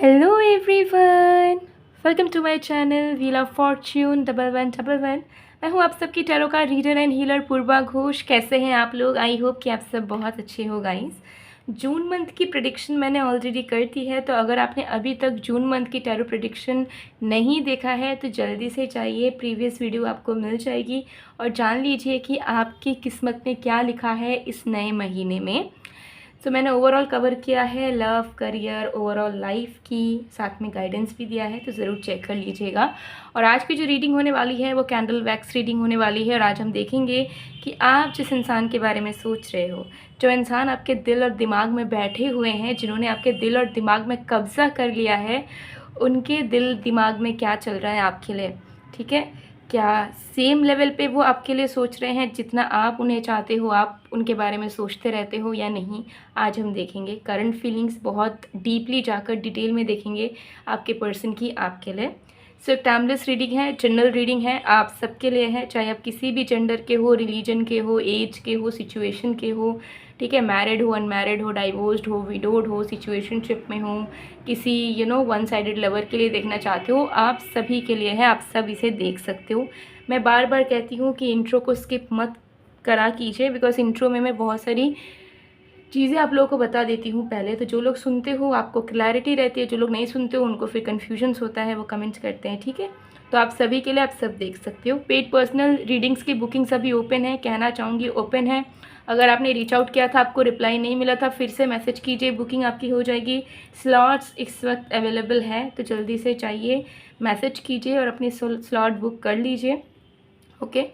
Hello everyone, welcome to my channel wheel of fortune 1111। मैं हूँ आप सबकी टैरो का reader and healer Purva Ghosh. कैसे हैं आप लोग? आई होप कि आप सब बहुत अच्छे हो गाइस। जून मंथ की प्रेडिक्शन मैंने ऑलरेडी कर दी है, तो अगर आपने अभी तक जून मंथ की टैरो प्रेडिक्शन नहीं देखा है तो जल्दी से जाइए, प्रीवियस वीडियो आपको मिल जाएगी और जान लीजिए कि आपकी किस्मत में क्या लिखा है इस नए महीने में। तो मैंने ओवरऑल कवर किया है लव, करियर, ओवरऑल लाइफ की, साथ में गाइडेंस भी दिया है, तो ज़रूर चेक कर लीजिएगा। और आज की जो रीडिंग होने वाली है वो कैंडल वैक्स रीडिंग होने वाली है। और आज हम देखेंगे कि आप जिस इंसान के बारे में सोच रहे हो, जो इंसान आपके दिल और दिमाग में बैठे हुए हैं, जिन्होंने आपके दिल और दिमाग में कब्ज़ा कर लिया है, उनके दिल दिमाग में क्या चल रहा है आपके लिए। ठीक है, क्या सेम लेवल पे वो आपके लिए सोच रहे हैं जितना आप उन्हें चाहते हो, आप उनके बारे में सोचते रहते हो या नहीं। आज हम देखेंगे करंट फीलिंग्स, बहुत डीपली जाकर डिटेल में देखेंगे आपके पर्सन की आपके लिए। सो एक टाइमलेस रीडिंग है, जनरल रीडिंग है, आप सबके लिए है, चाहे आप किसी भी जेंडर के हो, रिलीजन के हो, एज के हो, सिचुएशन के हो। ठीक है, मैरिड हो, अनमैरिड हो, डाइवोर्स्ड हो, विडोड हो, सिचुएशनशिप में हो, किसी वन साइडेड लवर के लिए देखना चाहते हो, आप सभी के लिए है, आप सब इसे देख सकते हो। मैं बार बार कहती हूँ कि इंट्रो को स्किप मत करा कीजिए, बिकॉज इंट्रो में मैं बहुत सारी चीज़ें आप लोगों को बता देती हूँ पहले, तो जो लोग सुनते हो आपको क्लैरिटी रहती है, जो लोग नहीं सुनते हो उनको फिर कन्फ्यूजन्स होता है, वो कमेंट्स करते हैं। ठीक है, तो आप सभी के लिए आप सब देख सकते हो। पेड पर्सनल रीडिंग्स की बुकिंग सभी ओपन है, कहना चाहूँगी ओपन है। अगर आपने रीच आउट किया था, आपको रिप्लाई नहीं मिला था, फिर से मैसेज कीजिए, बुकिंग आपकी हो जाएगी। स्लॉट्स इस वक्त अवेलेबल है, तो जल्दी से चाहिए मैसेज कीजिए और अपनी स्लॉट बुक कर लीजिए। ओके,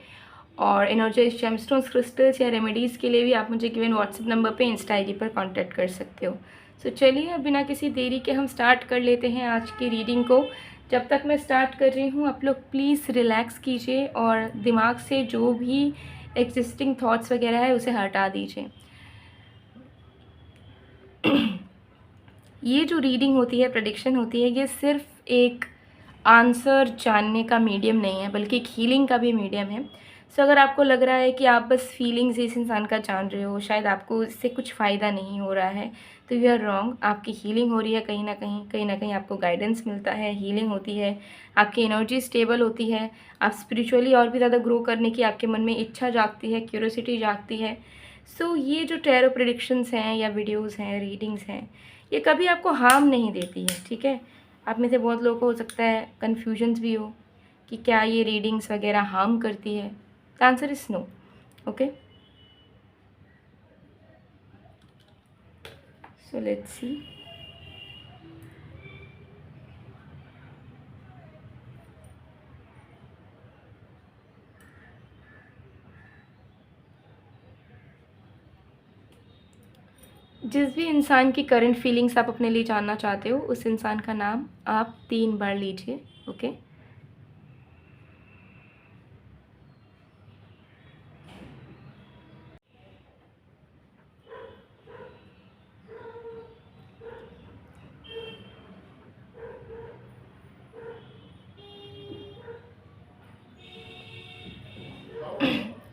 और एनर्जाइज जेमस्टोन्स, क्रिस्टल्स या रेमेडीज़ के लिए भी आप मुझे गिवन व्हाट्सएप नंबर पे, इंस्टा आईडी पर कांटेक्ट कर सकते हो। सो चलिए अब बिना किसी देरी के हम स्टार्ट कर लेते हैं आज की रीडिंग को। जब तक मैं स्टार्ट कर रही हूँ आप लोग प्लीज़ रिलैक्स कीजिए और दिमाग से जो भी एग्जिस्टिंग थॉट्स वगैरह है उसे हटा दीजिए। ये जो रीडिंग होती है, प्रेडिक्शन होती है, ये सिर्फ एक आंसर जानने का मीडियम नहीं है, बल्कि एक हीलिंग का भी मीडियम है। सो अगर आपको लग रहा है कि आप बस फीलिंग्स इस इंसान का जान रहे हो, शायद आपको इससे कुछ फ़ायदा नहीं हो रहा है, तो यू आर रॉन्ग। आपकी हीलिंग हो रही है, कहीं ना कहीं आपको गाइडेंस मिलता है, हीलिंग होती है, आपकी एनर्जी स्टेबल होती है, आप स्पिरिचुअली और भी ज़्यादा ग्रो करने की आपके मन में इच्छा जागती है, क्यूरोसिटी जागती है। सो ये जो टैरो प्रेडिक्शंस हैं या वीडियोज़ हैं, रीडिंग्स हैं, ये कभी आपको हार्म नहीं देती है। ठीक है, आप में से बहुत लोगों को हो सकता है कन्फ्यूजन्स भी हो कि क्या ये रीडिंग्स वगैरह हार्म करती है। The answer is no. Okay, so let's see. जिस भी इंसान की करंट फीलिंग्स आप अपने लिए जानना चाहते हो, उस इंसान का नाम आप 3 बार लीजिए। Okay,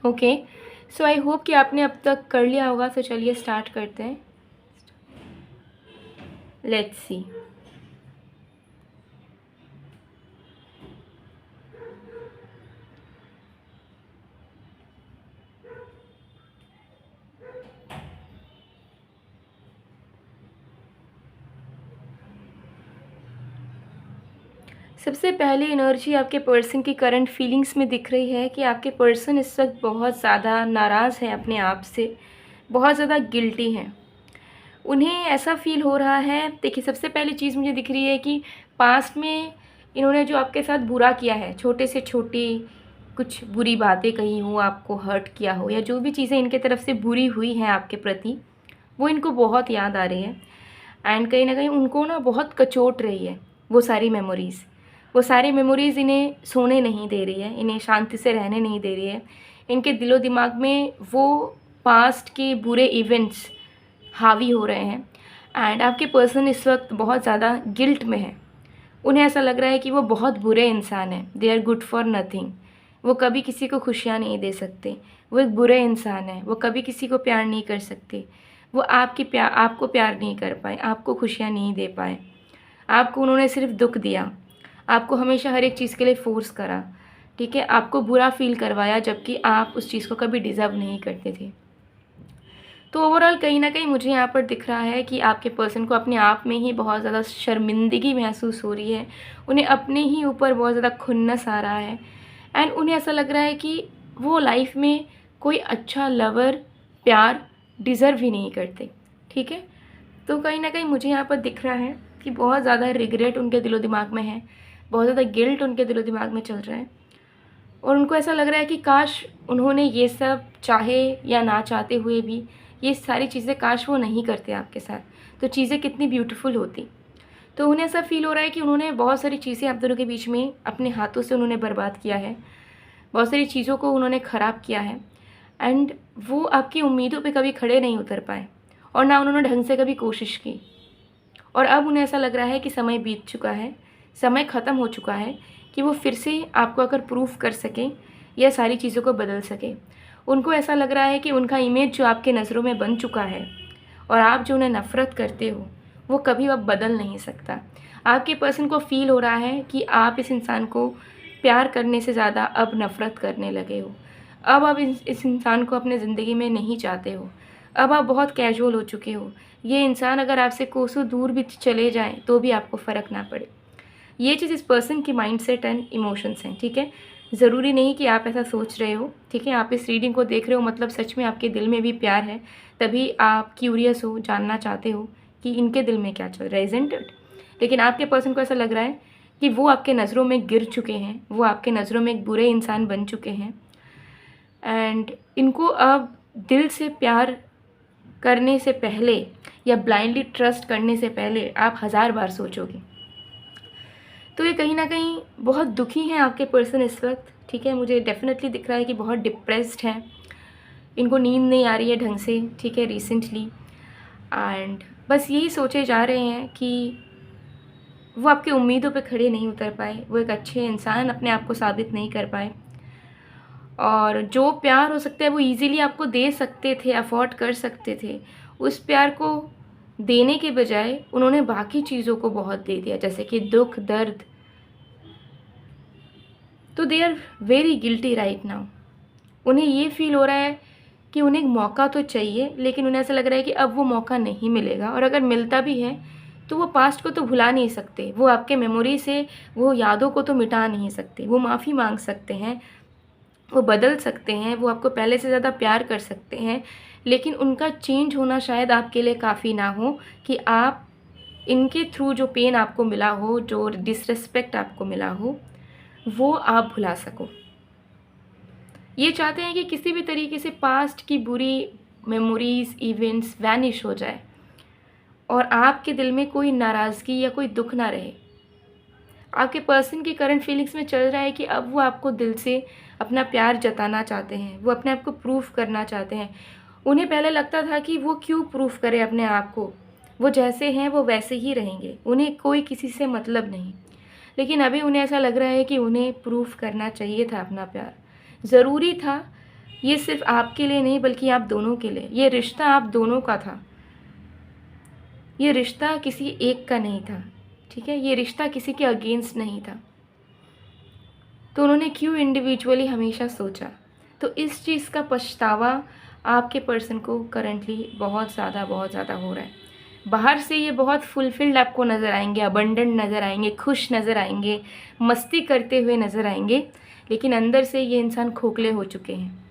okay, so I hope कि आपने अब तक कर लिया होगा। तो चलिए स्टार्ट करते हैं। Let's see. सबसे पहली एनर्जी आपके पर्सन की करंट फीलिंग्स में दिख रही है कि आपके पर्सन इस वक्त बहुत ज़्यादा नाराज़ है अपने आप से, बहुत ज़्यादा गिल्टी हैं। उन्हें ऐसा फ़ील हो रहा है, देखिए सबसे पहली चीज़ मुझे दिख रही है कि पास्ट में इन्होंने जो आपके साथ बुरा किया है, छोटे से छोटी कुछ बुरी बातें कही हो, आपको हर्ट किया हो, या जो भी चीज़ें इनके तरफ से बुरी हुई हैं आपके प्रति, वो इनको बहुत याद आ रही है। एंड कहीं ना कहीं उनको ना बहुत कचोट रही है वो सारी मेमोरीज़। वो सारी मेमोरीज़ इन्हें सोने नहीं दे रही है, इन्हें शांति से रहने नहीं दे रही है। इनके दिलो दिमाग में वो पास्ट के बुरे इवेंट्स हावी हो रहे हैं। एंड आपके पर्सन इस वक्त बहुत ज़्यादा गिल्ट में है। उन्हें ऐसा लग रहा है कि वो बहुत बुरे इंसान हैं, they are good for nothing. वो कभी किसी को खुशियाँ नहीं दे सकते, वो एक बुरे इंसान है, वो कभी किसी को प्यार नहीं कर सकते, वो आपको प्यार नहीं कर पाए, आपको खुशियाँ नहीं दे पाए। आपको उन्होंने सिर्फ दुख दिया, आपको हमेशा हर एक चीज़ के लिए फ़ोर्स करा, ठीक है, आपको बुरा फ़ील करवाया जबकि आप उस चीज़ को कभी डिज़र्व नहीं करते थे। तो ओवरऑल कहीं न कहीं मुझे यहाँ पर दिख रहा है कि आपके पर्सन को अपने आप में ही बहुत ज़्यादा शर्मिंदगी महसूस हो रही है। उन्हें अपने ही ऊपर बहुत ज़्यादा खुन्नस आ रहा है एंड उन्हें ऐसा लग रहा है कि वो लाइफ़ में कोई अच्छा लवर, प्यार डिज़र्व ही नहीं करते, ठीक है? तो कहीं न कहीं मुझे यहाँ पर दिख रहा है कि बहुत ज़्यादा रिग्रेट उनके दिलो-दिमाग में है, बहुत ज़्यादा गिल्ट उनके दिलो-दिमाग में चल रहा है और उनको ऐसा लग रहा है कि काश उन्होंने ये सब चाहे या ना चाहते हुए भी ये सारी चीज़ें काश वो नहीं करते आपके साथ, तो चीज़ें कितनी ब्यूटीफुल होती। तो उन्हें ऐसा फ़ील हो रहा है कि उन्होंने बहुत सारी चीज़ें आप दोनों के बीच में अपने हाथों से उन्होंने बर्बाद किया है, बहुत सारी चीज़ों को उन्होंने ख़राब किया है एंड वो आपकी उम्मीदों पे कभी खड़े नहीं उतर पाए और ना उन्होंने ढंग से कभी कोशिश की। और अब उन्हें ऐसा लग रहा है कि समय बीत चुका है, समय ख़त्म हो चुका है कि वो फिर से आपको अगर प्रूफ़ कर सकें या सारी चीज़ों को बदल सकें। उनको ऐसा लग रहा है कि उनका इमेज जो आपके नज़रों में बन चुका है और आप जो उन्हें नफ़रत करते हो, वो कभी अब बदल नहीं सकता। आपके पर्सन को फ़ील हो रहा है कि आप इस इंसान को प्यार करने से ज़्यादा अब नफ़रत करने लगे हो। अब आप इस इंसान को अपने ज़िंदगी में नहीं चाहते हो। अब आप बहुत कैजुअल हो चुके हो। ये इंसान अगर आपसे कोसों दूर भी चले जाएँ तो भी आपको फ़र्क ना पड़े। ये चीज़ इस पर्सन की माइंडसेट एंड इमोशंस हैं, ठीक है? ज़रूरी नहीं कि आप ऐसा सोच रहे हो, ठीक है? आप इस रीडिंग को देख रहे हो मतलब सच में आपके दिल में भी प्यार है, तभी आप क्यूरियस हो, जानना चाहते हो कि इनके दिल में क्या चल रहा है, इज़न्ट इट? लेकिन आपके पर्सन को ऐसा लग रहा है कि वो आपके नज़रों में गिर चुके हैं, वो आपके नज़रों में एक बुरे इंसान बन चुके हैं एंड इनको अब दिल से प्यार करने से पहले या ब्लाइंडली ट्रस्ट करने से पहले आप हज़ार बार सोचोगे। तो ये कहीं न कहीं बहुत दुखी हैं आपके पर्सन इस वक़्त, ठीक है? मुझे डेफ़िनेटली दिख रहा है कि बहुत डिप्रेस्ड हैं, इनको नींद नहीं आ रही है ढंग से, ठीक है, रिसेंटली एंड बस यही सोचे जा रहे हैं कि वो आपकी उम्मीदों पे खड़े नहीं उतर पाए, वो एक अच्छे इंसान अपने आप को साबित नहीं कर पाए और जो प्यार हो सकता है वो ईज़िली आपको दे सकते थे, अफ़ोर्ड कर सकते थे, उस प्यार को देने के बजाय उन्होंने बाकी चीज़ों को बहुत दे दिया, जैसे कि दुःख, दर्द। तो they are very guilty right now. उन्हें ये फ़ील हो रहा है कि उन्हें एक मौका तो चाहिए, लेकिन उन्हें ऐसा लग रहा है कि अब वो मौका नहीं मिलेगा और अगर मिलता भी है, तो वो पास्ट को तो भुला नहीं सकते, वो आपके मेमोरी से वो यादों को तो मिटा नहीं सकते, वो माफ़ी माँग सकते हैं, वो बदल सकते हैं, वो आपको पहले से ज़्यादा प्यार कर सकते हैं, लेकिन उनका चेंज होना शायद आपके लिए काफ़ी ना हो कि आप इनके थ्रू जो पेन आपको मिला हो, जो डिसरिस्पेक्ट आपको मिला हो, वो आप भुला सको। ये चाहते हैं कि किसी भी तरीके से पास्ट की बुरी मेमोरीज़, इवेंट्स वैनिश हो जाए और आपके दिल में कोई नाराज़गी या कोई दुःख ना रहे। आपके पर्सन की करंट फीलिंग्स में चल रहा है कि अब वो आपको दिल से अपना प्यार जताना चाहते हैं, वो अपने आप को प्रूफ़ करना चाहते हैं। उन्हें पहले लगता था कि वो क्यों प्रूफ़ करें अपने आप को, वो जैसे हैं वो वैसे ही रहेंगे, उन्हें कोई किसी से मतलब नहीं। लेकिन अभी उन्हें ऐसा लग रहा है कि उन्हें प्रूफ़ करना चाहिए था अपना प्यार, ज़रूरी था। ये सिर्फ़ आपके लिए नहीं बल्कि आप दोनों के लिए, ये रिश्ता आप दोनों का था। ये रिश्ता किसी एक का नहीं था, ठीक है? ये रिश्ता किसी के अगेंस्ट नहीं था। तो उन्होंने क्यों इंडिविजुअली हमेशा सोचा? तो इस चीज़ का पछतावा आपके पर्सन को करंटली बहुत ज़्यादा हो रहा है। बाहर से ये बहुत फुलफिल्ड आपको नज़र आएँगे, अबंडेंट नज़र आएँगे, खुश नज़र आएँगे, मस्ती करते हुए नज़र आएँगे, लेकिन अंदर से ये इंसान खोखले हो चुके हैं।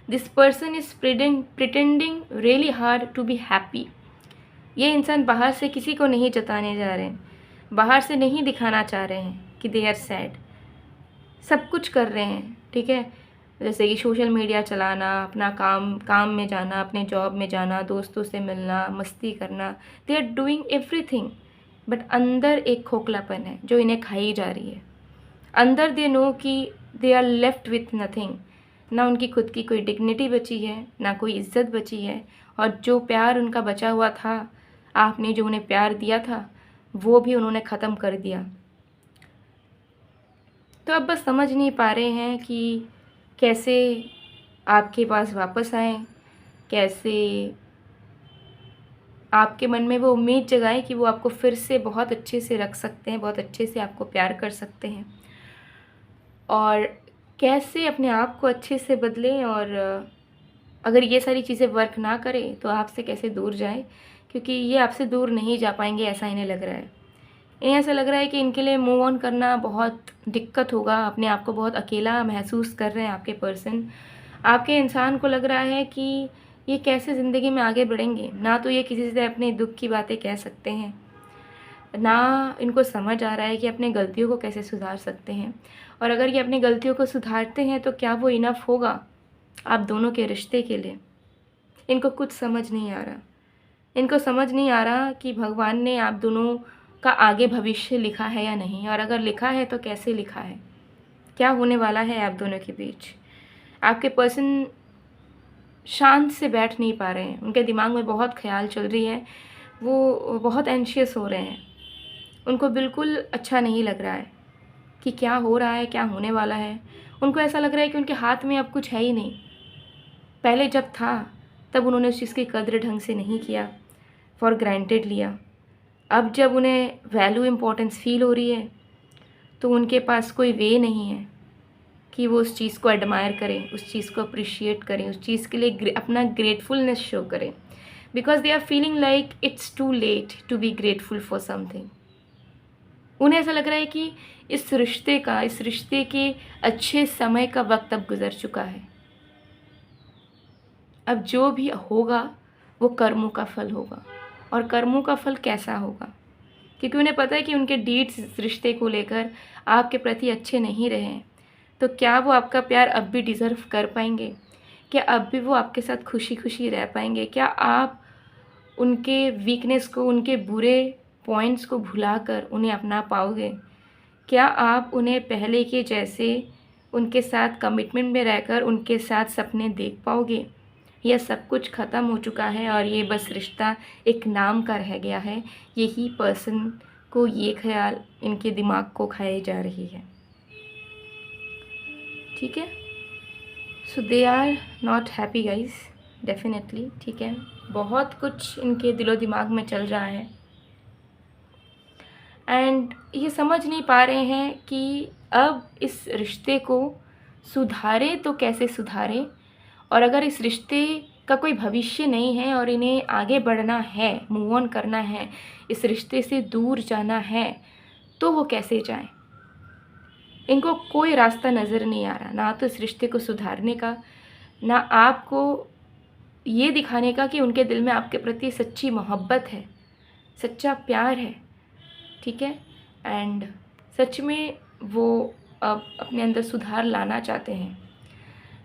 This person is pretending really hard to be happy. ये इंसान बाहर से किसी को नहीं जताने जा रहे हैं, बाहर से नहीं दिखाना चाह रहे हैं कि दे आर सैड। सब कुछ कर रहे हैं, ठीक है? जैसे कि सोशल मीडिया चलाना, अपना काम में जाना, अपने जॉब में जाना, दोस्तों से मिलना, मस्ती करना, they are doing everything, but अंदर एक खोखलापन है जो इन्हें खाई जा रही है। अंदर दे नो कि they are left with nothing. ना उनकी खुद की कोई डिग्निटी बची है, ना कोई इज्जत बची है और जो प्यार उनका बचा हुआ था, आपने जो उन्हें प्यार दिया था, वो भी उन्होंने ख़त्म कर दिया। तो अब बस समझ नहीं पा रहे हैं कि कैसे आपके पास वापस आएँ, कैसे आपके मन में वो उम्मीद जगाएं कि वो आपको फिर से बहुत अच्छे से रख सकते हैं, बहुत अच्छे से आपको प्यार कर सकते हैं। और कैसे अपने आप को अच्छे से बदलें, और अगर ये सारी चीज़ें वर्क ना करें तो आपसे कैसे दूर जाएं, क्योंकि ये आपसे दूर नहीं जा पाएंगे, ऐसा इन्हें लग रहा है। इन्हें ऐसा लग रहा है कि इनके लिए मूव ऑन करना बहुत दिक्कत होगा, अपने आप को बहुत अकेला महसूस कर रहे हैं आपके पर्सन। आपके इंसान को लग रहा है कि ये कैसे ज़िंदगी में आगे बढ़ेंगे, ना तो ये किसी से अपने दुख की बातें कह सकते हैं, ना इनको समझ आ रहा है कि अपने गलतियों को कैसे सुधार सकते हैं। और अगर ये अपनी गलतियों को सुधारते हैं तो क्या वो इनफ होगा आप दोनों के रिश्ते के लिए? इनको कुछ समझ नहीं आ रहा। इनको समझ नहीं आ रहा कि भगवान ने आप दोनों का आगे भविष्य लिखा है या नहीं, और अगर लिखा है तो कैसे लिखा है, क्या होने वाला है आप दोनों के बीच। आपके पर्सन शांत से बैठ नहीं पा रहे हैं, उनके दिमाग में बहुत ख्याल चल रही है, वो बहुत एंशियस हो रहे हैं। उनको बिल्कुल अच्छा नहीं लग रहा है कि क्या हो रहा है, क्या होने वाला है। उनको ऐसा लग रहा है कि उनके हाथ में अब कुछ है ही नहीं। पहले जब था तब उन्होंने उस चीज़ की कद्र ढंग से नहीं किया, फॉर ग्रांटेड लिया। अब जब उन्हें वैल्यू इम्पोर्टेंस फील हो रही है तो उनके पास कोई वे नहीं है कि वो उस चीज़ को एडमायर करें, उस चीज़ को अप्रिशिएट करें, उस चीज़ के लिए अपना ग्रेटफुलनेस शो करें, because they are feeling like it's too late to be grateful for something. उन्हें ऐसा लग रहा है कि इस रिश्ते के अच्छे समय का वक्त अब गुजर चुका है। अब जो भी होगा वो कर्मों का फल होगा, और कर्मों का फल कैसा होगा, क्योंकि उन्हें पता है कि उनके डीड्स इस रिश्ते को लेकर आपके प्रति अच्छे नहीं रहे हैं। तो क्या वो आपका प्यार अब भी डिज़र्व कर पाएंगे? क्या अब भी वो आपके साथ खुशी खुशी रह पाएंगे? क्या आप उनके वीकनेस को, उनके बुरे पॉइंट्स को भुलाकर उन्हें अपना पाओगे? क्या आप उन्हें पहले के जैसे उनके साथ कमिटमेंट में रहकर उनके साथ सपने देख पाओगे? यह सब कुछ ख़त्म हो चुका है और ये बस रिश्ता एक नाम का रह गया है। यही पर्सन को ये ख्याल इनके दिमाग को खाए जा रही है। ठीक है, so they are not happy guys, definitely. ठीक है, बहुत कुछ इनके दिलो दिमाग में चल रहा है, एंड ये समझ नहीं पा रहे हैं कि अब इस रिश्ते को सुधारे तो कैसे सुधारें। और अगर इस रिश्ते का कोई भविष्य नहीं है और इन्हें आगे बढ़ना है, मूव ऑन करना है, इस रिश्ते से दूर जाना है, तो वो कैसे जाएं? इनको कोई रास्ता नज़र नहीं आ रहा, ना तो इस रिश्ते को सुधारने का, ना आपको ये दिखाने का कि उनके दिल में आपके प्रति सच्ची मोहब्बत है, सच्चा प्यार है। ठीक है, एंड सच में वो अब अपने अंदर सुधार लाना चाहते हैं,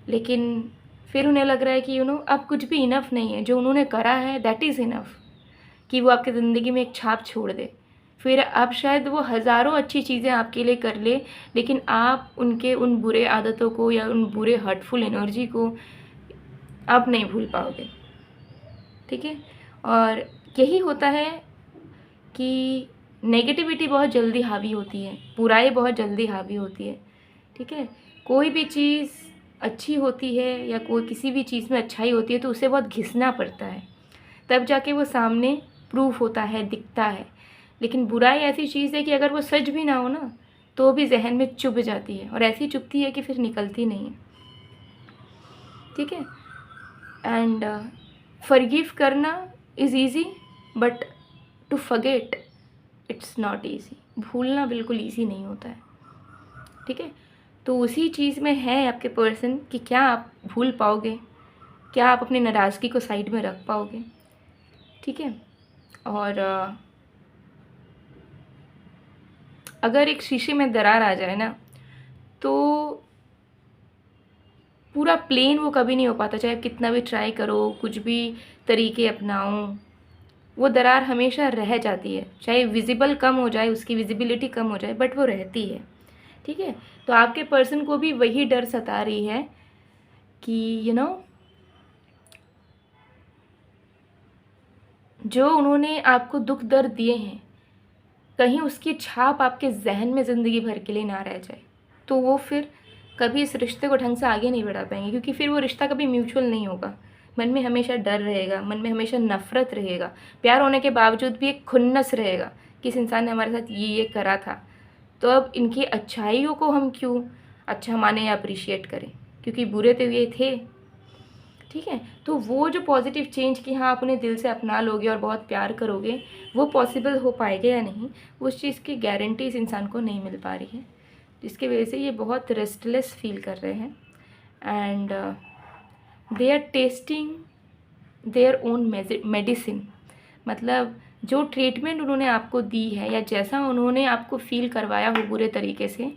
लेकिन फिर उन्हें लग रहा है कि अब कुछ भी इनफ नहीं है। जो उन्होंने करा है दैट इज़ इनफ, कि वो आपकी ज़िंदगी में एक छाप छोड़ दे। फिर अब शायद वो हज़ारों अच्छी चीज़ें आपके लिए कर ले, लेकिन आप उनके उन बुरे आदतों को या उन बुरे हर्टफुल एनर्जी को आप नहीं भूल पाओगे। ठीक है, और यही होता है कि नेगेटिविटी बहुत जल्दी हावी होती है, बुराई बहुत जल्दी हावी होती है। ठीक है, कोई भी चीज़ अच्छी होती है या कोई किसी भी चीज़ में अच्छाई होती है तो उसे बहुत घिसना पड़ता है, तब जाके वो सामने प्रूफ होता है, दिखता है। लेकिन बुराई ऐसी चीज़ है कि अगर वो सच भी ना हो ना तो भी जहन में चुभ जाती है, और ऐसी चुभती है कि फिर निकलती नहीं है। ठीक है, एंड फॉरगिव करना is easy, but to forget it's not easy. भूलना बिल्कुल ईजी नहीं होता है। ठीक है, तो उसी चीज़ में है आपके पर्सन कि क्या आप भूल पाओगे, क्या आप अपनी नाराज़गी को साइड में रख पाओगे। ठीक है, और अगर एक शीशे में दरार आ जाए ना तो पूरा प्लेन वो कभी नहीं हो पाता, चाहे आप कितना भी ट्राई करो, कुछ भी तरीके अपनाओ, वो दरार हमेशा रह जाती है। चाहे विजिबल कम हो जाए, उसकी विजिबिलिटी कम हो जाए, बट वो रहती है। ठीक है, तो आपके पर्सन को भी वही डर सता रही है कि जो उन्होंने आपको दुख दर्द दिए हैं, कहीं उसकी छाप आपके जहन में ज़िंदगी भर के लिए ना रह जाए, तो वो फिर कभी इस रिश्ते को ढंग से आगे नहीं बढ़ा पाएंगे, क्योंकि फिर वो रिश्ता कभी म्यूचुअल नहीं होगा। मन में हमेशा डर रहेगा, मन में हमेशा नफ़रत रहेगा, प्यार होने के बावजूद भी एक खुन्नस रहेगा कि इस इंसान ने हमारे साथ ये करा था। तो अब इनकी अच्छाइयों को हम क्यों अच्छा माने या अप्रिशिएट करें, क्योंकि बुरे तो ये थे। ठीक है, तो वो जो पॉजिटिव चेंज कि हाँ आप उन्हें दिल से अपना लोगे और बहुत प्यार करोगे, वो पॉसिबल हो पाएगा या नहीं, उस चीज़ की गारंटी इस इंसान को नहीं मिल पा रही है, जिसकी वजह से ये बहुत रेस्टलेस फील कर रहे हैं। And they are testing their own medicine. मतलब जो ट्रीटमेंट उन्होंने आपको दी है या जैसा उन्होंने आपको फील करवाया हो बुरे तरीके से,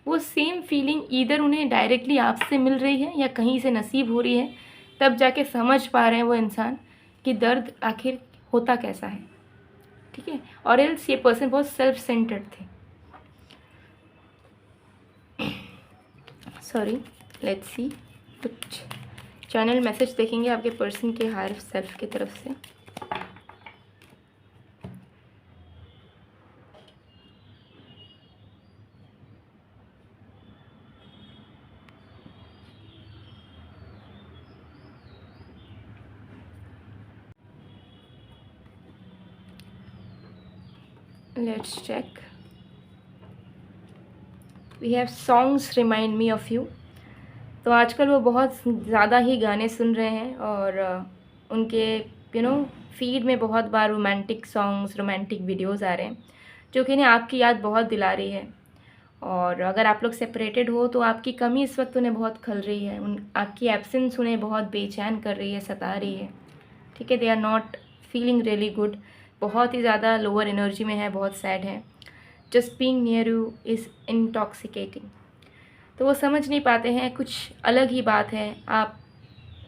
वो सेम फीलिंग ईदर उन्हें डायरेक्टली आपसे मिल रही है या कहीं से नसीब हो रही है, तब जाके समझ पा रहे हैं वो इंसान कि दर्द आखिर होता कैसा है। ठीक है, और एल्स ये पर्सन बहुत सेल्फ सेंटर्ड थे। सॉरी, लेट्स सी, कुछ चैनल मैसेज देखेंगे आपके पर्सन के हायर सेल्फ की तरफ से। Let's check. We have songs remind me of you. तो आजकल वो बहुत ज़्यादा ही गाने सुन रहे हैं और उनके फीड में बहुत बार रोमांटिक सॉन्ग्स, रोमांटिक वीडियोस आ रहे हैं, जो कि इन्हें आपकी याद बहुत दिला रही है। और अगर आप लोग सेपरेटेड हो तो आपकी कमी इस वक्त उन्हें बहुत खल रही है, आपकी एब्सेंस उन्हें बहुत बेचैन कर रही है, सता रही है। ठीक है, they are not feeling really good, बहुत ही ज़्यादा लोअर एनर्जी में है, बहुत सैड है। Just being near you is intoxicating. तो वो समझ नहीं पाते हैं, कुछ अलग ही बात है, आप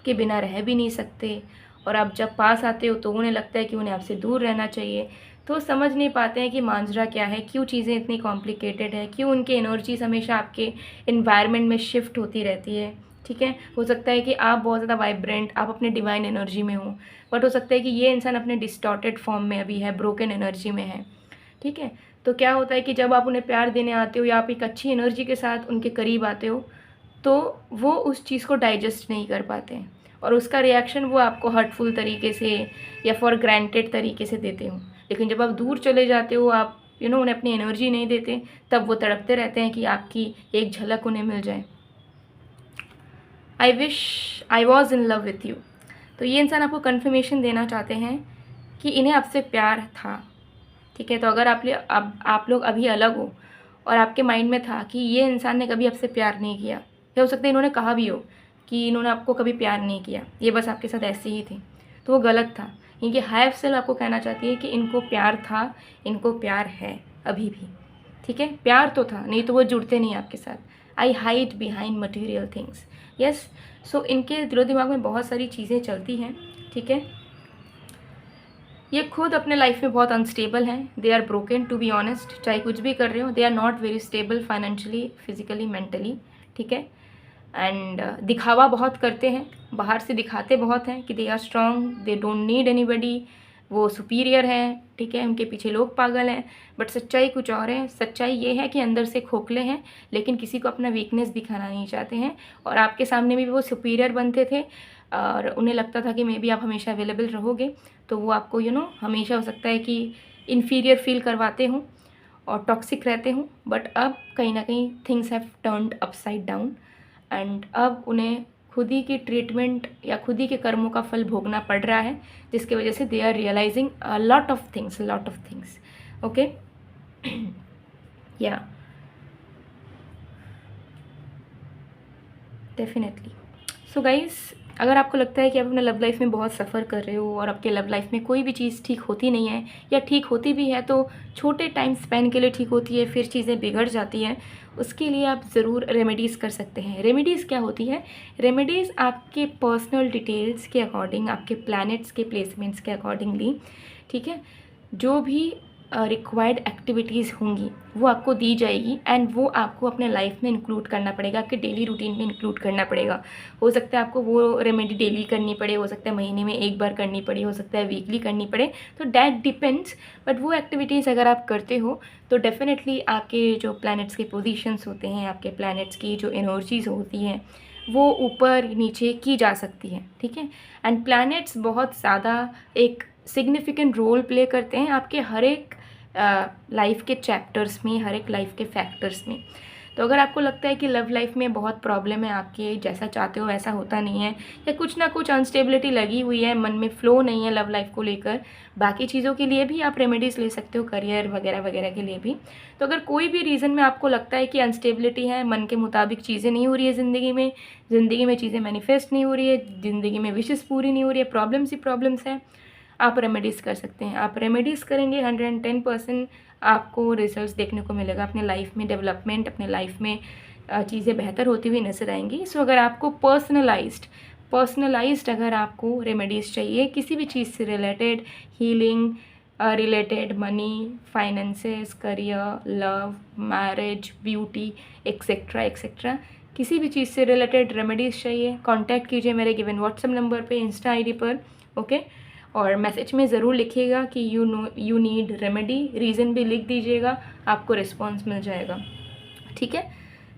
के बिना रह भी नहीं सकते, और आप जब पास आते हो तो उन्हें लगता है कि उन्हें आपसे दूर रहना चाहिए। तो समझ नहीं पाते हैं कि मांजरा क्या है, क्यों चीज़ें इतनी कॉम्प्लिकेटेड है, क्यों उनकी एनर्जीज हमेशा आपके इन्वायरमेंट में शिफ्ट होती रहती है। ठीक है, हो सकता है कि आप बहुत ज़्यादा वाइब्रेंट, आप अपने डिवाइन एनर्जी में हो, बट हो सकता है कि ये इंसान अपने डिस्टॉर्टेड फॉर्म में अभी है, ब्रोकन एनर्जी में है। ठीक है, तो क्या होता है कि जब आप उन्हें प्यार देने आते हो या आप एक अच्छी एनर्जी के साथ उनके करीब आते हो, तो वो उस चीज़ को डाइजेस्ट नहीं कर पाते हैं, और उसका रिएक्शन वो आपको हर्टफुल तरीके से या फॉर ग्रांटेड तरीके से देते हो। लेकिन जब आप दूर चले जाते हो, आप उन्हें अपनी एनर्जी नहीं देते, तब वो तड़पते रहते हैं कि आपकी एक झलक उन्हें मिल जाए। I wish I was in love with you. तो ये इंसान आपको कन्फर्मेशन देना चाहते हैं कि इन्हें आपसे प्यार था। ठीक है, तो अगर आप लोग अभी अलग हो और आपके माइंड में था कि ये इंसान ने कभी आपसे प्यार नहीं किया, या हो सकता है इन्होंने कहा भी हो कि इन्होंने आपको कभी प्यार नहीं किया, ये बस आपके साथ ऐसे ही थे, तो वो गलत था। इनकी हायर सेल्फ आपको कहना चाहती है कि इनको प्यार था, इनको प्यार है अभी भी। ठीक है, प्यार तो था, नहीं तो वो जुड़ते नहीं आपके साथ। I hide behind material things. Yes, so इनके दिलो दिमाग में बहुत सारी चीज़ें चलती हैं। ठीक है, ये खुद अपने लाइफ में बहुत अनस्टेबल हैं, they are broken to be honest. चाहे कुछ भी कर रहे हो, they are not very stable financially, physically, mentally. ठीक है, एंड दिखावा बहुत करते हैं, बाहर से दिखाते बहुत हैं कि they are strong, they don't need anybody, वो सुपीरियर हैं। ठीक है, उनके पीछे लोग पागल हैं, बट सच्चाई कुछ और है। सच्चाई ये है कि अंदर से खोखले हैं, लेकिन किसी को अपना वीकनेस दिखाना नहीं चाहते हैं, और आपके सामने भी वो सुपीरियर बनते थे और उन्हें लगता था कि मे बी आप हमेशा अवेलेबल रहोगे, तो वो आपको हमेशा हो सकता है कि इन्फीरियर फील करवाते हों और टॉक्सिक रहते हों। बट अब कहीं ना कहीं things have turned upside down, and अब उन्हें खुद ही की ट्रीटमेंट या खुद ही के कर्मों का फल भोगना पड़ रहा है, जिसकी वजह से they are realising a lot of things. Okay, yeah definitely. So guys, अगर आपको लगता है कि आप अपने लव लाइफ में बहुत सफ़र कर रहे हो और आपके लव लाइफ में कोई भी चीज़ ठीक होती नहीं है, या ठीक होती भी है तो छोटे टाइम स्पैन के लिए ठीक होती है, फिर चीज़ें बिगड़ जाती हैं, उसके लिए आप ज़रूर रेमेडीज़ कर सकते हैं। रेमेडीज़ क्या होती है? रेमेडीज़ आपके पर्सनल डिटेल्स के अकॉर्डिंग, आपके प्लैनेट्स के प्लेसमेंट्स के अकॉर्डिंगली, ठीक है, जो भी रिक्वायर्ड एक्टिविटीज़ होंगी वो आपको दी जाएगी, एंड वो आपको अपने लाइफ में इंक्लूड करना पड़ेगा, आपके डेली रूटीन में इंक्लूड करना पड़ेगा। हो सकता है आपको वो रेमेडी डेली करनी पड़े, हो सकता है महीने में एक बार करनी पड़े, हो सकता है वीकली करनी पड़े, तो डैट डिपेंड्स। बट वो एक्टिविटीज़ अगर आप करते हो तो डेफिनेटली आपके जो प्लैनेट्स के पोजीशंस होते हैं, आपके प्लैनेट्स की जो एनर्जीज़ होती हैं, वो ऊपर नीचे की जा सकती है, ठीक है। एंड प्लैनेट्स बहुत ज़्यादा एक सिग्निफिकेंट रोल प्ले करते हैं आपके हर एक लाइफ के चैप्टर्स में, हर एक लाइफ के फैक्टर्स में। तो अगर आपको लगता है कि लव लाइफ में बहुत प्रॉब्लम है, आपके जैसा चाहते हो वैसा होता नहीं है, या कुछ ना कुछ अनस्टेबिलिटी लगी हुई है, मन में फ्लो नहीं है लव लाइफ को लेकर, बाकी चीज़ों के लिए भी आप रेमेडीज़ ले सकते हो, करियर वगैरह वगैरह के लिए भी। तो अगर कोई भी रीज़न में आपको लगता है कि अनस्टेबिलिटी है, मन के मुताबिक चीज़ें नहीं हो रही है ज़िंदगी में चीज़ें मैनिफेस्ट नहीं हो रही है, ज़िंदगी में विशेज़ पूरी नहीं हो रही है, प्रॉब्लम्स ही प्रॉब्लम्स हैं, आप रेमेडीज़ कर सकते हैं। आप रेमेडीज़ करेंगे 110% आपको रिजल्ट्स देखने को मिलेगा, अपने लाइफ में डेवलपमेंट, अपने लाइफ में चीज़ें बेहतर होती हुई नज़र आएंगी। सो अगर आपको पर्सनलाइज्ड अगर आपको रेमेडीज़ चाहिए किसी भी चीज़ से related, healing related, money, finances, career, love, marriage, beauty, etcetera etcetera, किसी भी चीज़ से रिलेटेड रेमेडीज़ चाहिए, कांटेक्ट कीजिए मेरे गिवन व्हाट्सएप नंबर पे, इंस्टा आईडी पर, ओके। और मैसेज में ज़रूर लिखिएगा कि यू नीड रेमेडी, रीज़न भी लिख दीजिएगा, आपको रिस्पॉन्स मिल जाएगा, ठीक है।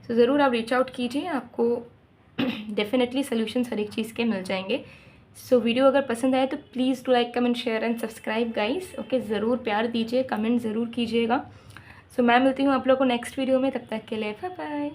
तो ज़रूर आप रीच आउट कीजिए, आपको डेफिनेटली सोल्यूशंस हर एक चीज़ के मिल जाएंगे। सो वीडियो अगर पसंद आए तो please do like, comment, share and subscribe guys, okay. ज़रूर प्यार दीजिए, कमेंट ज़रूर कीजिएगा। सो मैं मिलती हूँ आप लोगों को नेक्स्ट वीडियो में, तब तक के लिए बाय बाय।